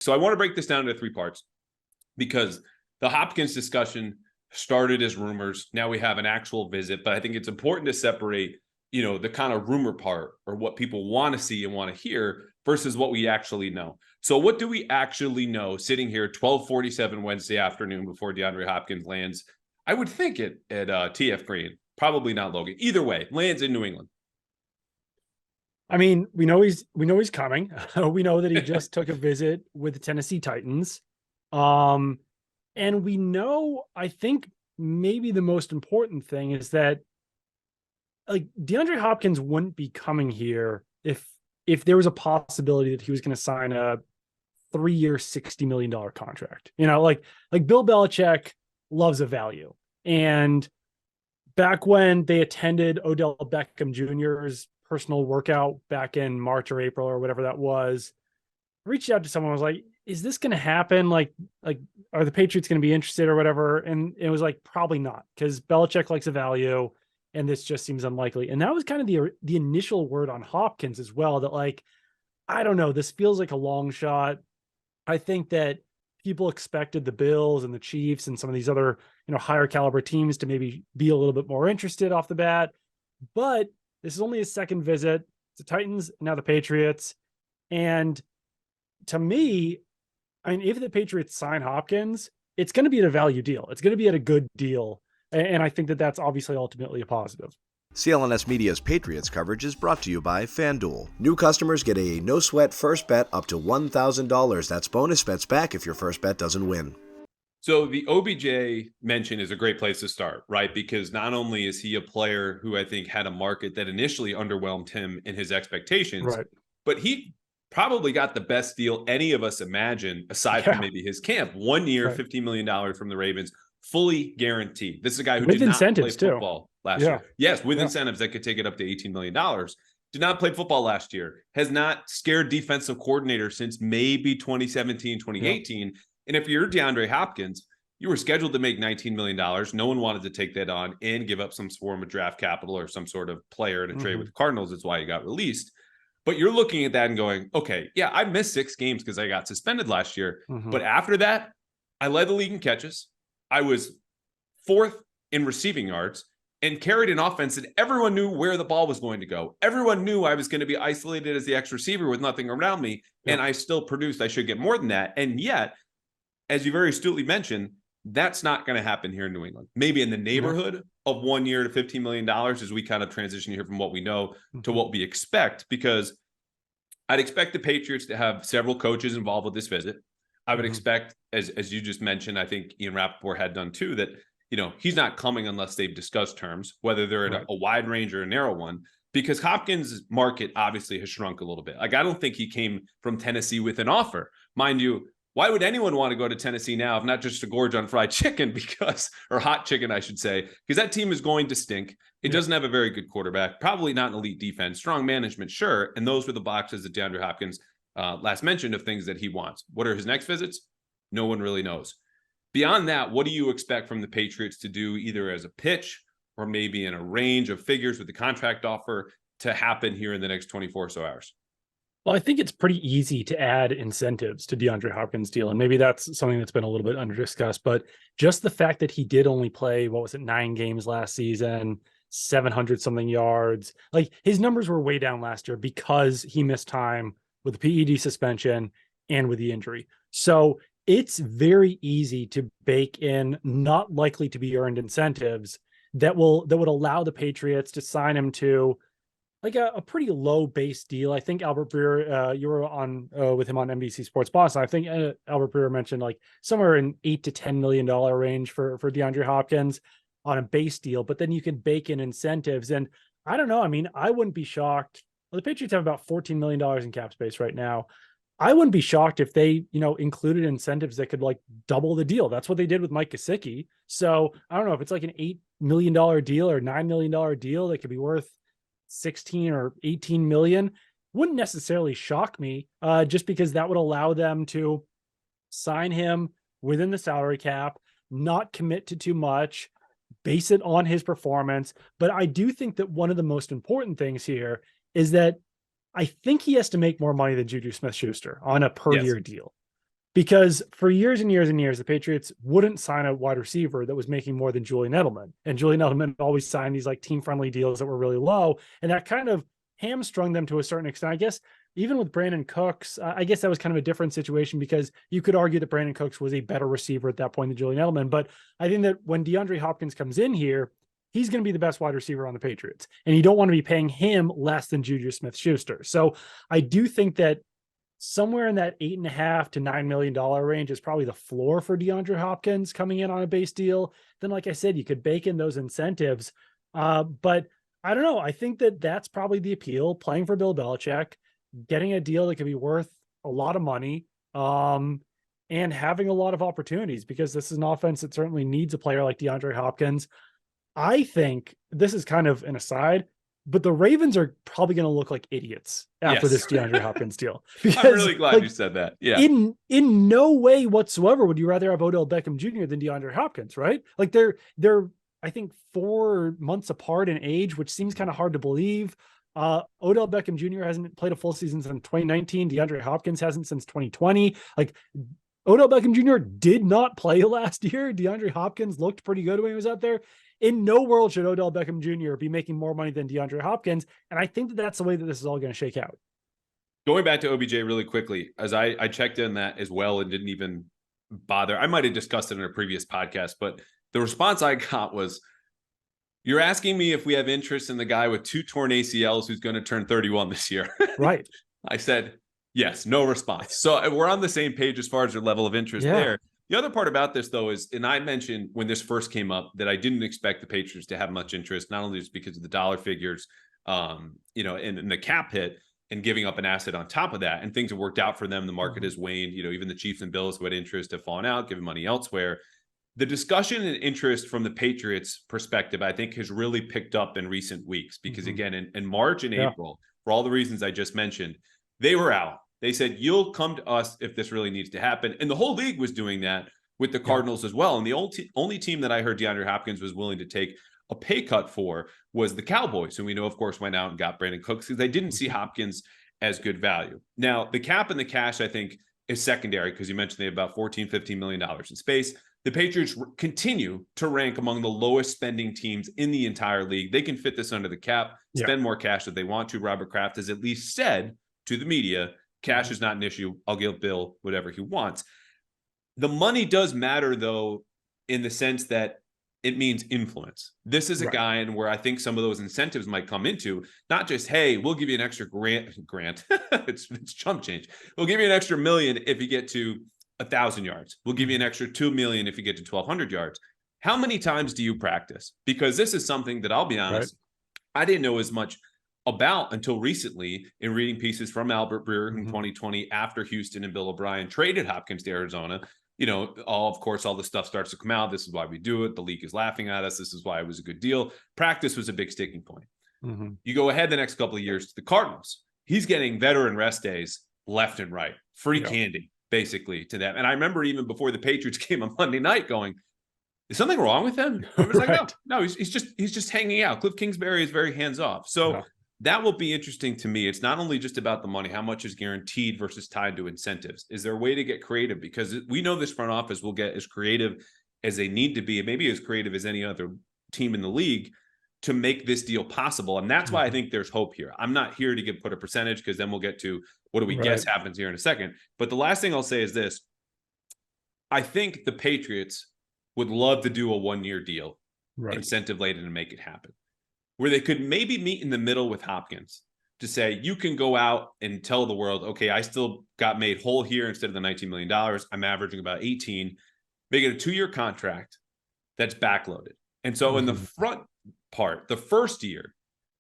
So I want to break this down into 3 parts because the Hopkins discussion started as rumors. Now we have an actual visit, but I think it's important to separate, the kind of rumor part or what people want to see and want to hear versus what we actually know. So what do we actually know sitting here 12:47 Wednesday afternoon before DeAndre Hopkins lands? I would think at TF Green, probably not Logan. Either way, lands in New England. I mean, we know he's coming. We know that he just took a visit with the Tennessee Titans. And we know, I think maybe the most important thing is that like DeAndre Hopkins wouldn't be coming here if there was a possibility that he was going to sign a 3-year, $60 million contract. Like Bill Belichick loves a value. And back when they attended Odell Beckham Jr.'s personal workout back in March or April or whatever that was, I reached out to someone, was like, is this going to happen? Like, are the Patriots going to be interested or whatever? And it was like, probably not, because Belichick likes a value and this just seems unlikely. And that was kind of the initial word on Hopkins as well, that like, I don't know, this feels like a long shot. I think that people expected the Bills and the Chiefs and some of these other, higher caliber teams to maybe be a little bit more interested off the bat, but this is only his second visit. It's the Titans, now the Patriots. And to me, I mean, if the Patriots sign Hopkins, it's going to be at a value deal. It's going to be at a good deal. And I think that that's obviously ultimately a positive. CLNS Media's Patriots coverage is brought to you by FanDuel. New customers get a no-sweat first bet up to $1,000. That's bonus bets back if your first bet doesn't win. So the OBJ mention is a great place to start, right? Because not only is he a player who I think had a market that initially underwhelmed him in his expectations, right, but he probably got the best deal any of us imagined, aside from maybe his camp. 1 year, right. $15 million from the Ravens, fully guaranteed. This is a guy who with did not play too. football last year. Yes, with incentives that could take it up to $18 million. Did not play football last year. Has not scared defensive coordinator since maybe 2017, 2018. And if you're DeAndre Hopkins, you were scheduled to make $19 million. No one wanted to take that on and give up some form of draft capital or some sort of player in a trade with the Cardinals. That's why he got released. But you're looking at that and going, okay, yeah, I missed 6 games because I got suspended last year. But after that, I led the league in catches. I was 4th in receiving yards and carried an offense that everyone knew where the ball was going to go. Everyone knew I was going to be isolated as the X receiver with nothing around me. And I still produced. I should get more than that. And yet, as you very astutely mentioned, that's not going to happen here in New England. Maybe in the neighborhood of 1 year to $15 million as we kind of transition here from what we know to what we expect, because I'd expect the Patriots to have several coaches involved with this visit. I would expect, as you just mentioned, I think Ian Rappaport had done too, that, he's not coming unless they've discussed terms, whether they're in a wide range or a narrow one, because Hopkins' market obviously has shrunk a little bit. Like, I don't think he came from Tennessee with an offer. Mind you, why would anyone want to go to Tennessee now if not just to gorge on fried chicken or hot chicken, I should say, because that team is going to stink. It doesn't have a very good quarterback, probably not an elite defense, strong management, sure. And those were the boxes that DeAndre Hopkins last mentioned of things that he wants. What are his next visits? No one really knows. Beyond that, what do you expect from the Patriots to do either as a pitch or maybe in a range of figures with the contract offer to happen here in the next 24 or so hours? Well, I think it's pretty easy to add incentives to DeAndre Hopkins' deal. And maybe that's something that's been a little bit under discussed, but just the fact that he did only play, 9 games last season, 700 something yards, like his numbers were way down last year because he missed time with the PED suspension and with the injury. So it's very easy to bake in not likely to be earned incentives that would allow the Patriots to sign him to like a pretty low base deal. I think Albert Breer, you were on with him on NBC Sports Boston. I think Albert Breer mentioned like somewhere in $8 to $10 million range for DeAndre Hopkins on a base deal, but then you can bake in incentives. And I don't know. I mean, I wouldn't be shocked. Well, the Patriots have about $14 million in cap space right now. I wouldn't be shocked if they, included incentives that could like double the deal. That's what they did with Mike Gesicki. So I don't know if it's like an $8 million deal or $9 million deal that could be worth 16 or 18 million. Wouldn't necessarily shock me, just because that would allow them to sign him within the salary cap, not commit to too much, base it on his performance. But I do think that one of the most important things here is that I think he has to make more money than Juju Smith-Schuster on a per year deal. Because for years and years and years, the Patriots wouldn't sign a wide receiver that was making more than Julian Edelman. And Julian Edelman always signed these like team-friendly deals that were really low. And that kind of hamstrung them to a certain extent. I guess even with Brandon Cooks, I guess that was kind of a different situation because you could argue that Brandon Cooks was a better receiver at that point than Julian Edelman. But I think that when DeAndre Hopkins comes in here, he's going to be the best wide receiver on the Patriots. And you don't want to be paying him less than Juju Smith-Schuster. So I do think that somewhere in that $8.5 to $9 million range is probably the floor for DeAndre Hopkins coming in on a base deal. Then, like I said, you could bake in those incentives. But I don't know. I think that that's probably the appeal, playing for Bill Belichick, getting a deal that could be worth a lot of money, and having a lot of opportunities, because this is an offense that certainly needs a player like DeAndre Hopkins. I think this is kind of an aside, but the Ravens are probably going to look like idiots after this DeAndre Hopkins deal. Because, I'm really glad you said that. Yeah. In no way whatsoever would you rather have Odell Beckham Jr. than DeAndre Hopkins, right? Like they're I think 4 months apart in age, which seems kind of hard to believe. Odell Beckham Jr. hasn't played a full season since 2019. DeAndre Hopkins hasn't since 2020. Like Odell Beckham Jr. did not play last year. DeAndre Hopkins looked pretty good when he was out there. In no world should Odell Beckham Jr. be making more money than DeAndre Hopkins. And I think that that's the way that this is all going to shake out. Going back to OBJ really quickly, as I checked in that as well and didn't even bother. I might have discussed it in a previous podcast, but the response I got was, you're asking me if we have interest in the guy with 2 torn ACLs who's going to turn 31 this year. Right. I said, yes, no response. So we're on the same page as far as their level of interest there. The other part about this, though, is, and I mentioned when this first came up that I didn't expect the Patriots to have much interest, not only just because of the dollar figures, and the cap hit and giving up an asset on top of that. And things have worked out for them. The market has waned. Even the Chiefs and Bills who had interest have fallen out, giving money elsewhere. The discussion and interest from the Patriots perspective, I think, has really picked up in recent weeks because, again, in March and April, for all the reasons I just mentioned, they were out. They said, you'll come to us if this really needs to happen. And the whole league was doing that with the Cardinals as well. And the only team that I heard DeAndre Hopkins was willing to take a pay cut for was the Cowboys, who we know, of course, went out and got Brandon Cooks because they didn't see Hopkins as good value. Now, the cap and the cash, I think, is secondary because you mentioned they have about $14-15 million in space. The Patriots continue to rank among the lowest spending teams in the entire league. They can fit this under the cap, spend more cash if they want to. Robert Kraft has at least said to the media, cash is not an issue. I'll give Bill whatever he wants. The money does matter, though, in the sense that it means influence. This is a guy and where I think some of those incentives might come into, not just, hey, we'll give you an extra grant. it's chump change. We'll give you an extra $1 million if you get to 1,000 yards. We'll give you an extra $2 million if you get to 1,200 yards. How many times do you practice? Because this is something that, I'll be honest, I didn't know as much about until recently in reading pieces from Albert Breer in 2020 after Houston and Bill O'Brien traded Hopkins to Arizona. Of course, all the stuff starts to come out. This is why we do it. The league is laughing at us. This is why it was a good deal. Practice was a big sticking point. You go ahead the next couple of years to the Cardinals. He's getting veteran rest days left and right, free candy, basically, to them. And I remember even before the Patriots came on Monday night going, is something wrong with him? I was like, no, he's just hanging out. Cliff Kingsbury is very hands off. So that will be interesting to me. It's not only just about the money, how much is guaranteed versus tied to incentives. Is there a way to get creative? Because we know this front office will get as creative as they need to be, and maybe as creative as any other team in the league to make this deal possible. And that's why I think there's hope here. I'm not here to put a percentage because then we'll get to what do we guess happens here in a second. But the last thing I'll say is this. I think the Patriots would love to do a 1-year deal, incentive laden, to make it happen, where they could maybe meet in the middle with Hopkins to say, you can go out and tell the world, okay, I still got made whole here instead of the $19 million. I'm averaging about 18, make it a 2-year contract that's backloaded. And so in the front part, the first year,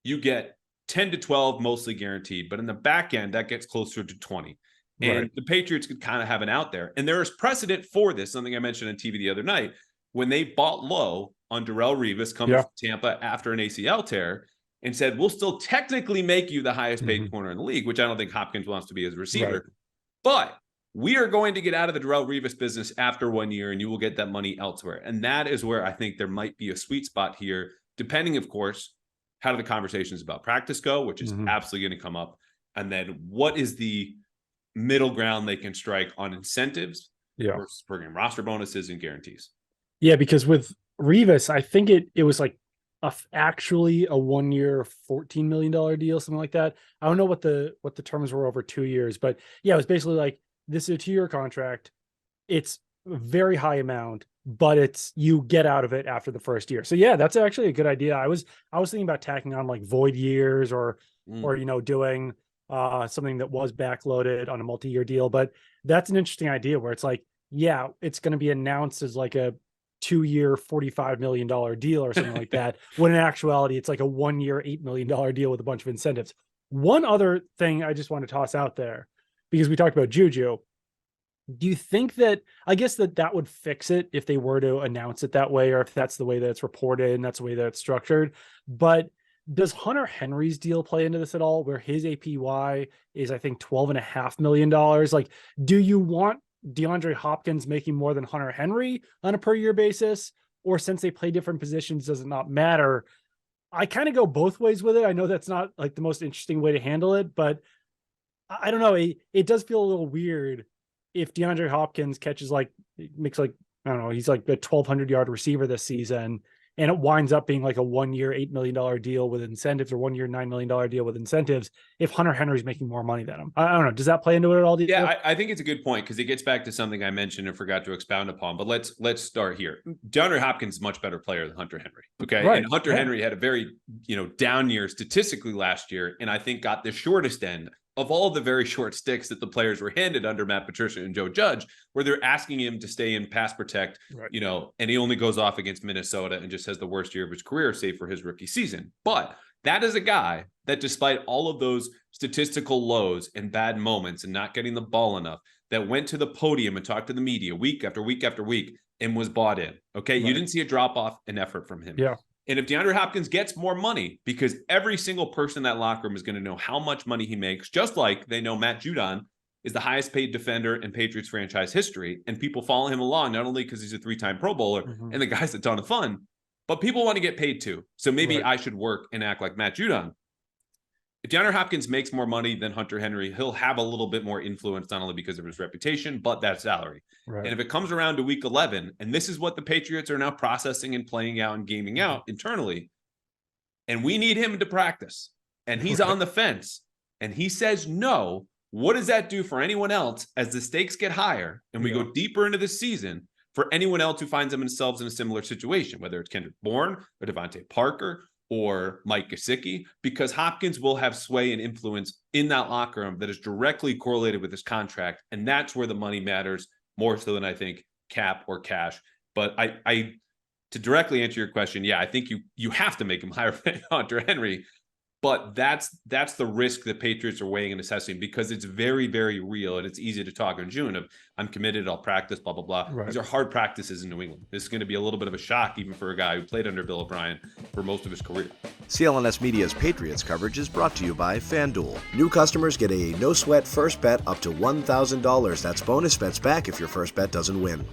you get 10 to 12, mostly guaranteed, but in the back end, that gets closer to 20. And the Patriots could kind of have an out there. And there is precedent for this, something I mentioned on TV the other night, when they bought low on Darrelle Revis coming from Tampa after an ACL tear and said, we'll still technically make you the highest paid corner in the league, which I don't think Hopkins wants to be as a receiver. But we are going to get out of the Darrelle Revis business after 1 year, and you will get that money elsewhere. And that is where I think there might be a sweet spot here, depending, of course, how do the conversations about practice go, which is absolutely going to come up. And then what is the middle ground they can strike on incentives versus program roster bonuses and guarantees. Yeah, because with Rivas, I think it was like actually a 1 year, $14 million deal, something like that. I don't know what the terms were over 2 years, but yeah, it was basically like, this is a 2-year contract. It's a very high amount, but it's, you get out of it after the first year. So yeah, that's actually a good idea. I was thinking about tacking on like void years or doing something that was backloaded on a multi-year deal. But that's an interesting idea where it's like, yeah, it's going to be announced as like a 2-year, $45 million deal or something like that. When in actuality, it's like a 1 year, $8 million deal with a bunch of incentives. One other thing I just want to toss out there, because we talked about Juju. Do you think that, I guess that would fix it if they were to announce it that way, or if that's the way that it's reported and that's the way that it's structured. But does Hunter Henry's deal play into this at all, where his APY is, I think, $12.5 million? Like, do you want DeAndre Hopkins making more than Hunter Henry on a per year basis? Or since they play different positions, does it not matter? I kind of go both ways with it. I know that's not like the most interesting way to handle it, but I don't know. It does feel a little weird if DeAndre Hopkins makes like, I don't know, he's like a 1,200 yard receiver this season, and it winds up being like a 1 year, $8 million deal with incentives, or 1 year, $9 million deal with incentives, if Hunter Henry's making more money than him. I don't know. Does that play into it at all? Yeah, I think it's a good point, because it gets back to something I mentioned and forgot to expound upon. But let's start here. DeAndre Hopkins is a much better player than Hunter Henry. Okay. Right. And Hunter Henry had a very, down year statistically last year, and I think got the shortest end of all the very short sticks that the players were handed under Matt Patricia and Joe Judge, where they're asking him to stay in pass protect, and he only goes off against Minnesota and just has the worst year of his career, save for his rookie season. But that is a guy that, despite all of those statistical lows and bad moments and not getting the ball enough, that went to the podium and talked to the media week after week after week and was bought in. Okay. Right. You didn't see a drop off in effort from him. Yeah. And if DeAndre Hopkins gets more money, because every single person in that locker room is going to know how much money he makes, just like they know Matt Judon is the highest paid defender in Patriots franchise history, and people follow him along, not only because he's a 3-time Pro Bowler and the guy's a ton of fun, but people want to get paid too. So maybe I should work and act like Matt Judon. If DeAndre Hopkins makes more money than Hunter Henry, he'll have a little bit more influence, not only because of his reputation, but that salary. Right. And if it comes around to week 11, and this is what the Patriots are now processing and playing out and gaming out internally, and we need him to practice, and he's on the fence, and he says no, what does that do for anyone else as the stakes get higher and we go deeper into the season, for anyone else who finds themselves in a similar situation, whether it's Kendrick Bourne or Devontae Parker or Mike Gesicki, because Hopkins will have sway and influence in that locker room that is directly correlated with his contract. And that's where the money matters more so than I think cap or cash. But I to directly answer your question, yeah, I think you have to make him higher than Hunter Henry. But that's the risk that Patriots are weighing and assessing, because it's very, very real. And it's easy to talk in June of, I'm committed, I'll practice, blah, blah, blah. Right. These are hard practices in New England. This is going to be a little bit of a shock, even for a guy who played under Bill O'Brien for most of his career. CLNS Media's Patriots coverage is brought to you by FanDuel. New customers get a no-sweat first bet up to $1,000. That's bonus bets back if your first bet doesn't win.